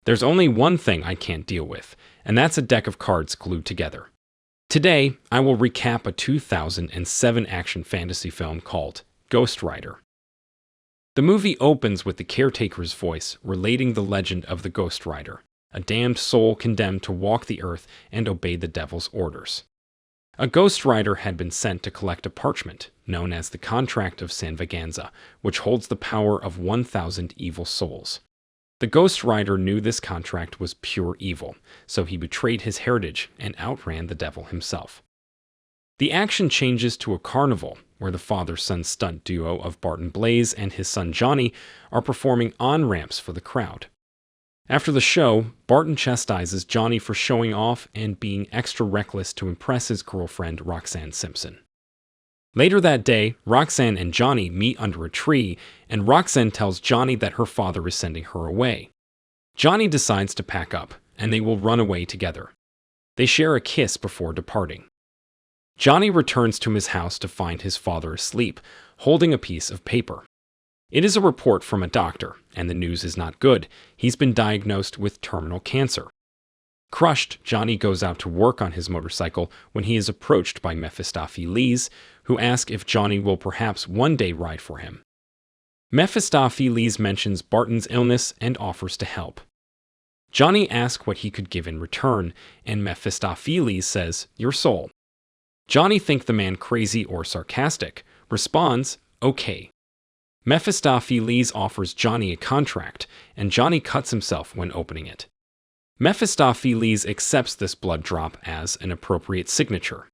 There's only one thing I can't deal with, and that's a deck of cards glued together. Today, I will recap a 2007 action fantasy film called Ghost Rider. The movie opens with the Caretaker's voice relating the legend of the Ghost Rider, a damned soul condemned to walk the earth and obey the devil's orders. A Ghost Rider had been sent to collect a parchment, known as the Contract of San Veganza, which holds the power of 1,000 evil souls. The Ghost Rider knew this contract was pure evil, so he betrayed his heritage and outran the devil himself. The action changes to a carnival, where the father-son stunt duo of Barton Blaze and his son Johnny are performing on-ramps for the crowd. After the show, Barton chastises Johnny for showing off and being extra reckless to impress his girlfriend Roxanne Simpson. Later that day, Roxanne and Johnny meet under a tree, and Roxanne tells Johnny that her father is sending her away. Johnny decides to pack up, and they will run away together. They share a kiss before departing. Johnny returns to his house to find his father asleep, holding a piece of paper. It is a report from a doctor, and the news is not good. He's been diagnosed with terminal cancer. Crushed, Johnny goes out to work on his motorcycle when he is approached by Mephistopheles, who asks if Johnny will perhaps one day ride for him. Mephistopheles mentions Barton's illness and offers to help. Johnny asks what he could give in return, and Mephistopheles says, "Your soul." Johnny thinks the man crazy or sarcastic, responds, "Okay." Mephistopheles offers Johnny a contract, and Johnny cuts himself when opening it. Mephistopheles accepts this blood drop as an appropriate signature.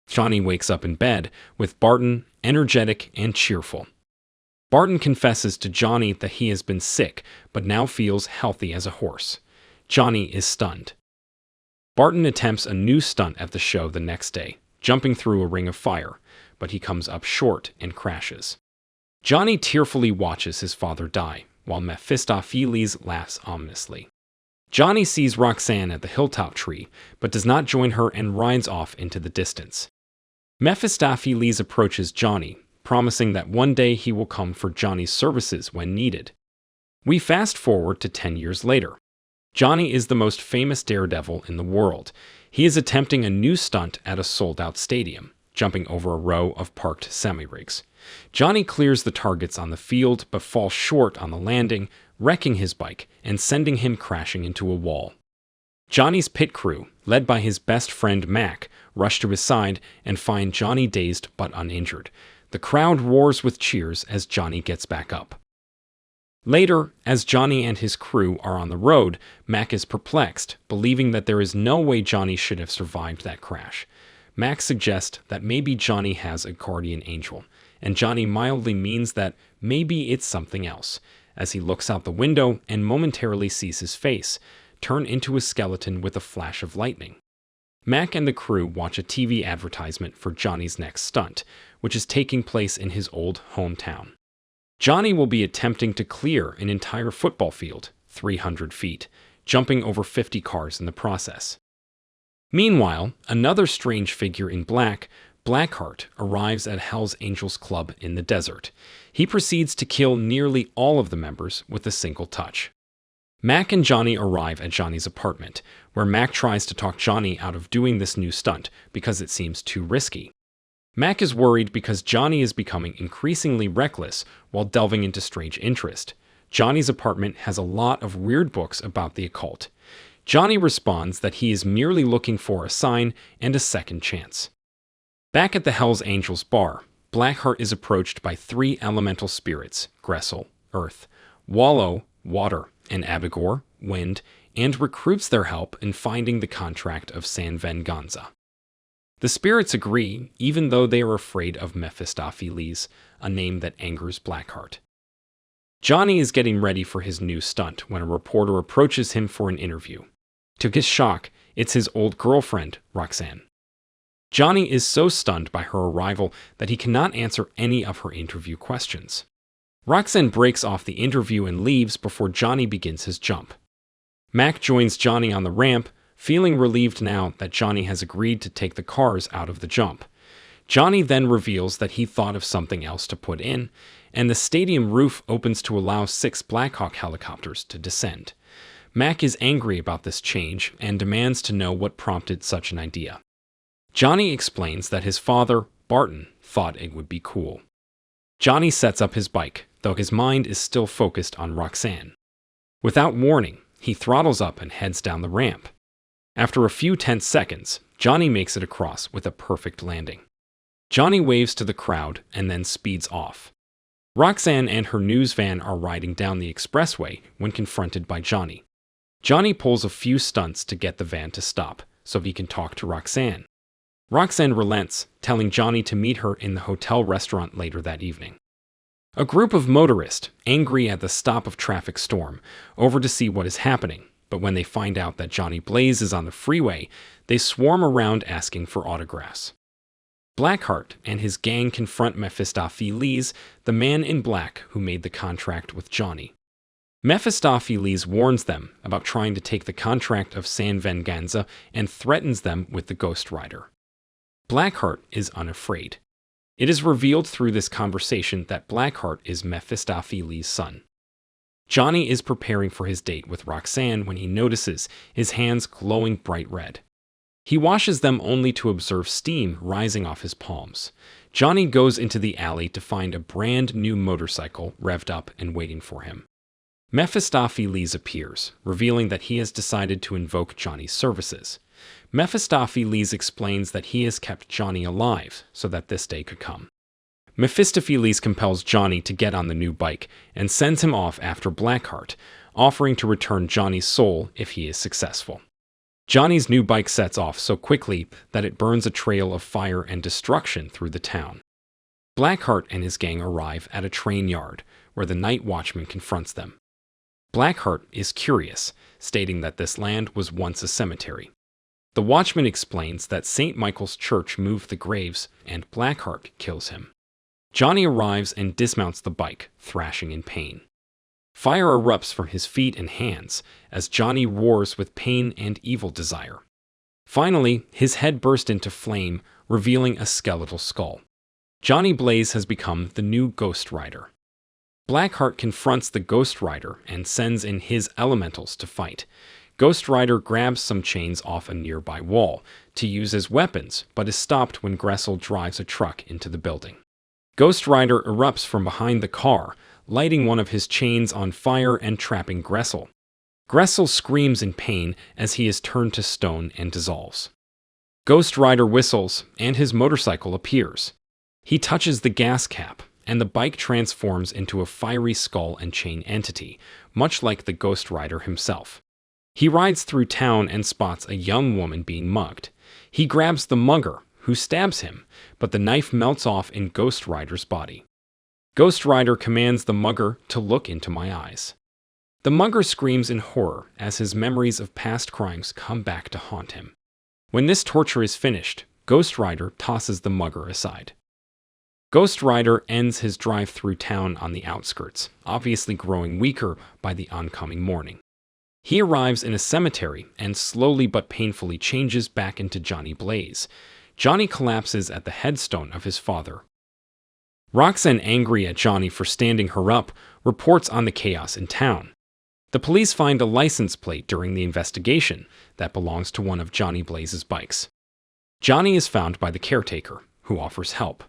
Johnny wakes up in bed, with Barton energetic and cheerful. Barton confesses to Johnny that he has been sick, but now feels healthy as a horse. Johnny is stunned. Barton attempts a new stunt at the show the next day, jumping through a ring of fire, but he comes up short and crashes. Johnny tearfully watches his father die, while Mephistopheles laughs ominously. Johnny sees Roxanne at the hilltop tree, but does not join her and rides off into the distance. Mephistopheles approaches Johnny, promising that one day he will come for Johnny's services when needed. We fast forward to 10 years later. Johnny is the most famous daredevil in the world. He is attempting a new stunt at a sold-out stadium, jumping over a row of parked semi-rigs. Johnny clears the targets on the field but falls short on the landing, wrecking his bike and sending him crashing into a wall. Johnny's pit crew, led by his best friend Mack, rush to his side and find Johnny dazed but uninjured. The crowd roars with cheers as Johnny gets back up. Later, as Johnny and his crew are on the road, Mack is perplexed, believing that there is no way Johnny should have survived that crash. Mack suggests that maybe Johnny has a guardian angel, and Johnny mildly means that maybe it's something else, as he looks out the window and momentarily sees his face turn into a skeleton with a flash of lightning. Mack and the crew watch a TV advertisement for Johnny's next stunt, which is taking place in his old hometown. Johnny will be attempting to clear an entire football field, 300 feet, jumping over 50 cars in the process. Meanwhile, another strange figure in black, Blackheart, arrives at Hell's Angels Club in the desert. He proceeds to kill nearly all of the members with a single touch. Mack and Johnny arrive at Johnny's apartment, where Mack tries to talk Johnny out of doing this new stunt because it seems too risky. Mack is worried because Johnny is becoming increasingly reckless while delving into strange interest. Johnny's apartment has a lot of weird books about the occult. Johnny responds that he is merely looking for a sign and a second chance. Back at the Hells Angels bar, Blackheart is approached by 3 elemental spirits, Gressel, Earth, Wallow, Water, and Abigor, Wind, and recruits their help in finding the contract of San Veganza. The spirits agree, even though they are afraid of Mephistopheles, a name that angers Blackheart. Johnny is getting ready for his new stunt when a reporter approaches him for an interview. To his shock, it's his old girlfriend, Roxanne. Johnny is so stunned by her arrival that he cannot answer any of her interview questions. Roxanne breaks off the interview and leaves before Johnny begins his jump. Mack joins Johnny on the ramp, feeling relieved now that Johnny has agreed to take the cars out of the jump. Johnny then reveals that he thought of something else to put in, and the stadium roof opens to allow 6 Blackhawk helicopters to descend. Mack is angry about this change and demands to know what prompted such an idea. Johnny explains that his father, Barton, thought it would be cool. Johnny sets up his bike, though his mind is still focused on Roxanne. Without warning, he throttles up and heads down the ramp. After a few tense seconds, Johnny makes it across with a perfect landing. Johnny waves to the crowd and then speeds off. Roxanne and her news van are riding down the expressway when confronted by Johnny. Johnny pulls a few stunts to get the van to stop so he can talk to Roxanne. Roxanne relents, telling Johnny to meet her in the hotel restaurant later that evening. A group of motorists, angry at the stop of traffic storm, over to see what is happening, but when they find out that Johnny Blaze is on the freeway, they swarm around asking for autographs. Blackheart and his gang confront Mephistopheles, the man in black who made the contract with Johnny. Mephistopheles warns them about trying to take the contract of San Venganza and threatens them with the Ghost Rider. Blackheart is unafraid. It is revealed through this conversation that Blackheart is Mephistopheles' son. Johnny is preparing for his date with Roxanne when he notices his hands glowing bright red. He washes them only to observe steam rising off his palms. Johnny goes into the alley to find a brand new motorcycle revved up and waiting for him. Mephistopheles appears, revealing that he has decided to invoke Johnny's services. Mephistopheles explains that he has kept Johnny alive so that this day could come. Mephistopheles compels Johnny to get on the new bike and sends him off after Blackheart, offering to return Johnny's soul if he is successful. Johnny's new bike sets off so quickly that it burns a trail of fire and destruction through the town. Blackheart and his gang arrive at a train yard, where the night watchman confronts them. Blackheart is curious, stating that this land was once a cemetery. The watchman explains that St. Michael's Church moved the graves, and Blackheart kills him. Johnny arrives and dismounts the bike, thrashing in pain. Fire erupts from his feet and hands as Johnny roars with pain and evil desire. Finally, his head bursts into flame, revealing a skeletal skull. Johnny Blaze has become the new Ghost Rider. Blackheart confronts the Ghost Rider and sends in his elementals to fight. Ghost Rider grabs some chains off a nearby wall to use as weapons, but is stopped when Gressel drives a truck into the building. Ghost Rider erupts from behind the car, lighting one of his chains on fire and trapping Gressel. Gressel screams in pain as he is turned to stone and dissolves. Ghost Rider whistles, and his motorcycle appears. He touches the gas cap, and the bike transforms into a fiery skull and chain entity, much like the Ghost Rider himself. He rides through town and spots a young woman being mugged. He grabs the mugger, who stabs him, but the knife melts off in Ghost Rider's body. Ghost Rider commands the mugger to look into my eyes. The mugger screams in horror as his memories of past crimes come back to haunt him. When this torture is finished, Ghost Rider tosses the mugger aside. Ghost Rider ends his drive through town on the outskirts, obviously growing weaker by the oncoming morning. He arrives in a cemetery and slowly but painfully changes back into Johnny Blaze. Johnny collapses at the headstone of his father. Roxanne, angry at Johnny for standing her up, reports on the chaos in town. The police find a license plate during the investigation that belongs to one of Johnny Blaze's bikes. Johnny is found by the Caretaker, who offers help.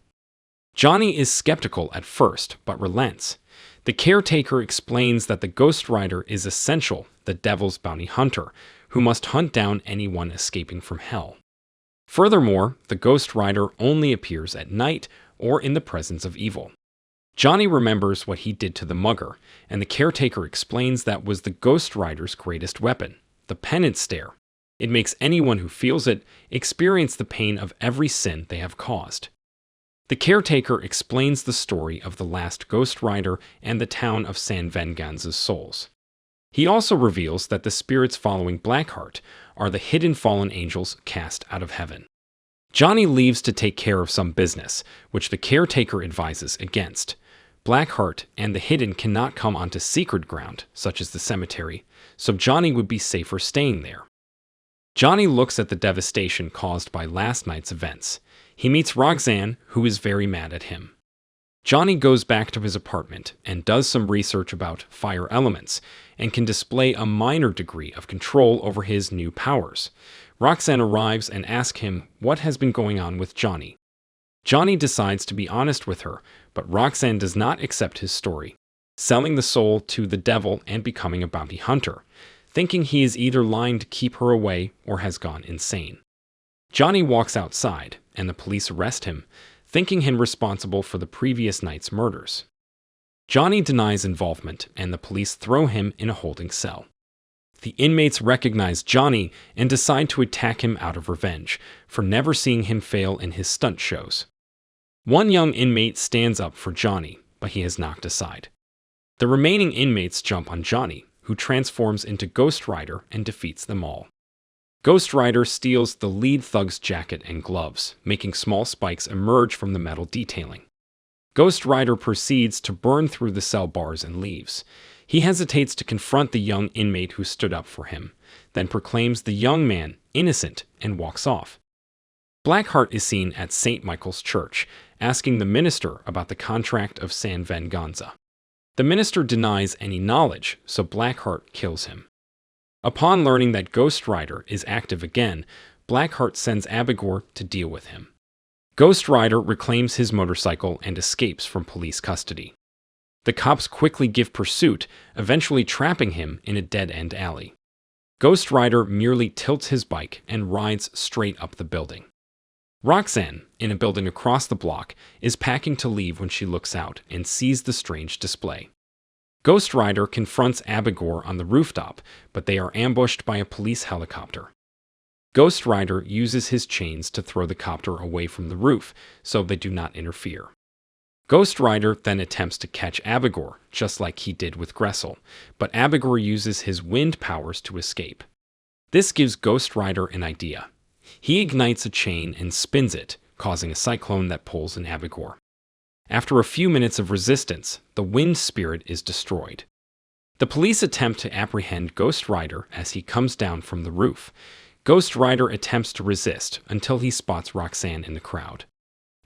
Johnny is skeptical at first, but relents. The Caretaker explains that the Ghost Rider is essential, the devil's bounty hunter, who must hunt down anyone escaping from hell. Furthermore, the Ghost Rider only appears at night or in the presence of evil. Johnny remembers what he did to the mugger, and the Caretaker explains that was the Ghost Rider's greatest weapon, the penance stare. It makes anyone who feels it experience the pain of every sin they have caused. The Caretaker explains the story of the last Ghost Rider and the town of San Venganza's souls. He also reveals that the spirits following Blackheart are the hidden fallen angels cast out of heaven. Johnny leaves to take care of some business, which the Caretaker advises against. Blackheart and the hidden cannot come onto secret ground, such as the cemetery, so Johnny would be safer staying there. Johnny looks at the devastation caused by last night's events. He meets Roxanne, who is very mad at him. Johnny goes back to his apartment and does some research about fire elements and can display a minor degree of control over his new powers. Roxanne arrives and asks him what has been going on with Johnny. Johnny decides to be honest with her, but Roxanne does not accept his story, selling the soul to the devil and becoming a bounty hunter, thinking he is either lying to keep her away or has gone insane. Johnny walks outside, and the police arrest him, thinking him responsible for the previous night's murders. Johnny denies involvement, and the police throw him in a holding cell. The inmates recognize Johnny and decide to attack him out of revenge for never seeing him fail in his stunt shows. One young inmate stands up for Johnny, but he is knocked aside. The remaining inmates jump on Johnny, who transforms into Ghost Rider and defeats them all. Ghost Rider steals the lead thug's jacket and gloves, making small spikes emerge from the metal detailing. Ghost Rider proceeds to burn through the cell bars and leaves. He hesitates to confront the young inmate who stood up for him, then proclaims the young man innocent and walks off. Blackheart is seen at St. Michael's Church, asking the minister about the contract of San Venganza. The minister denies any knowledge, so Blackheart kills him. Upon learning that Ghost Rider is active again, Blackheart sends Abigor to deal with him. Ghost Rider reclaims his motorcycle and escapes from police custody. The cops quickly give pursuit, eventually trapping him in a dead-end alley. Ghost Rider merely tilts his bike and rides straight up the building. Roxanne, in a building across the block, is packing to leave when she looks out and sees the strange display. Ghost Rider confronts Abigor on the rooftop, but they are ambushed by a police helicopter. Ghost Rider uses his chains to throw the copter away from the roof, so they do not interfere. Ghost Rider then attempts to catch Abigor, just like he did with Gressel, but Abigor uses his wind powers to escape. This gives Ghost Rider an idea. He ignites a chain and spins it, causing a cyclone that pulls in Abigor. After a few minutes of resistance, the wind spirit is destroyed. The police attempt to apprehend Ghost Rider as he comes down from the roof. Ghost Rider attempts to resist until he spots Roxanne in the crowd.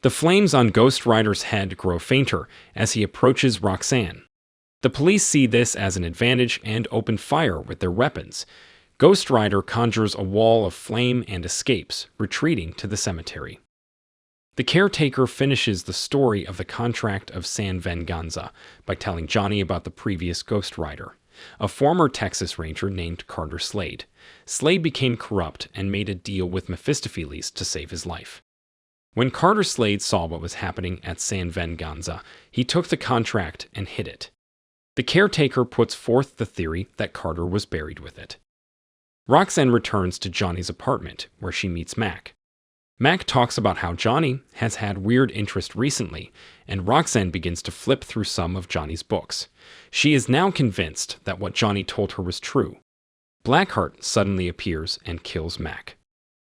The flames on Ghost Rider's head grow fainter as he approaches Roxanne. The police see this as an advantage and open fire with their weapons. Ghost Rider conjures a wall of flame and escapes, retreating to the cemetery. The Caretaker finishes the story of the contract of San Venganza by telling Johnny about the previous Ghost Rider, a former Texas Ranger named Carter Slade. Slade became corrupt and made a deal with Mephistopheles to save his life. When Carter Slade saw what was happening at San Venganza, he took the contract and hid it. The Caretaker puts forth the theory that Carter was buried with it. Roxanne returns to Johnny's apartment, where she meets Mack. Mack talks about how Johnny has had weird interest recently, and Roxanne begins to flip through some of Johnny's books. She is now convinced that what Johnny told her was true. Blackheart suddenly appears and kills Mack.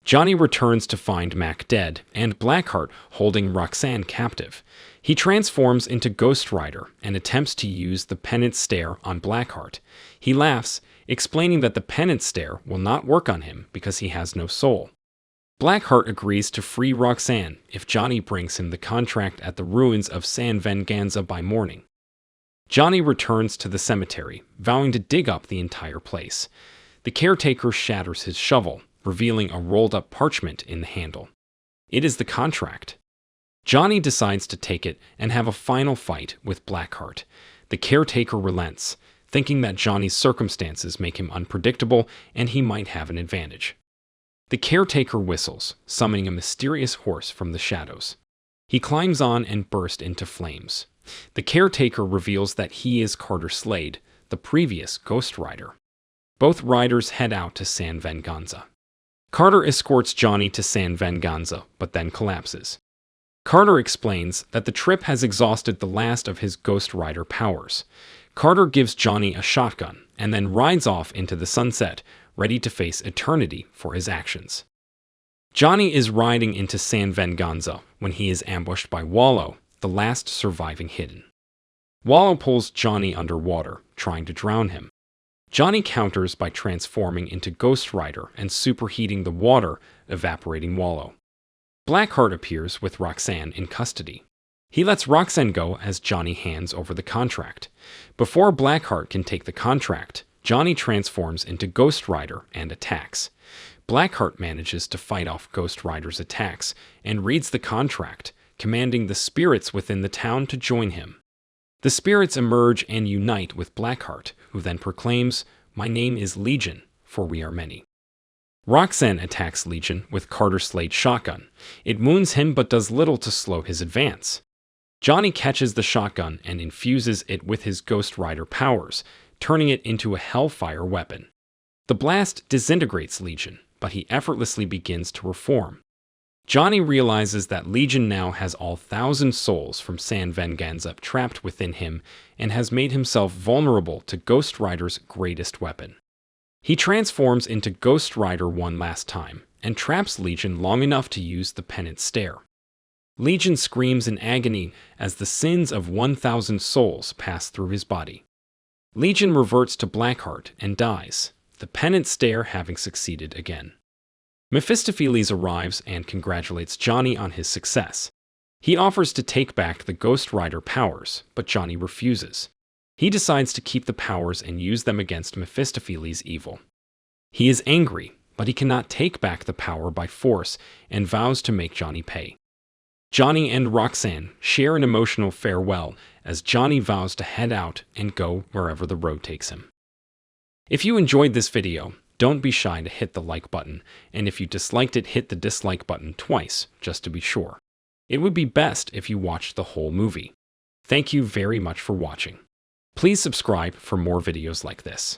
Johnny returns to find Mack dead, and Blackheart holding Roxanne captive. He transforms into Ghost Rider and attempts to use the penance stare on Blackheart. He laughs, explaining that the penance stare will not work on him because he has no soul. Blackheart agrees to free Roxanne if Johnny brings him the contract at the ruins of San Venganza by morning. Johnny returns to the cemetery, vowing to dig up the entire place. The Caretaker shatters his shovel, revealing a rolled-up parchment in the handle. It is the contract. Johnny decides to take it and have a final fight with Blackheart. The Caretaker relents, thinking that Johnny's circumstances make him unpredictable and he might have an advantage. The Caretaker whistles, summoning a mysterious horse from the shadows. He climbs on and bursts into flames. The Caretaker reveals that he is Carter Slade, the previous Ghost Rider. Both riders head out to San Venganza. Carter escorts Johnny to San Venganza, but then collapses. Carter explains that the trip has exhausted the last of his Ghost Rider powers. Carter gives Johnny a shotgun and then rides off into the sunset, ready to face eternity for his actions. Johnny is riding into San Venganza when he is ambushed by Wallow, the last surviving hidden. Wallow pulls Johnny underwater, trying to drown him. Johnny counters by transforming into Ghost Rider and superheating the water, evaporating Wallow. Blackheart appears with Roxanne in custody. He lets Roxanne go as Johnny hands over the contract. Before Blackheart can take the contract, Johnny transforms into Ghost Rider and attacks. Blackheart manages to fight off Ghost Rider's attacks and reads the contract, commanding the spirits within the town to join him. The spirits emerge and unite with Blackheart, who then proclaims, "My name is Legion, for we are many." Roxanne attacks Legion with Carter Slade's shotgun. It wounds him but does little to slow his advance. Johnny catches the shotgun and infuses it with his Ghost Rider powers, turning it into a hellfire weapon. The blast disintegrates Legion, but he effortlessly begins to reform. Johnny realizes that Legion now has all 1,000 souls from San Venganza trapped within him and has made himself vulnerable to Ghost Rider's greatest weapon. He transforms into Ghost Rider one last time and traps Legion long enough to use the penance stare. Legion screams in agony as the sins of 1,000 souls pass through his body. Legion reverts to Blackheart and dies, the penance stare having succeeded again. Mephistopheles arrives and congratulates Johnny on his success. He offers to take back the Ghost Rider powers, but Johnny refuses. He decides to keep the powers and use them against Mephistopheles' evil. He is angry, but he cannot take back the power by force and vows to make Johnny pay. Johnny and Roxanne share an emotional farewell as Johnny vows to head out and go wherever the road takes him. If you enjoyed this video, don't be shy to hit the like button, and if you disliked it, hit the dislike button twice, just to be sure. It would be best if you watched the whole movie. Thank you very much for watching. Please subscribe for more videos like this.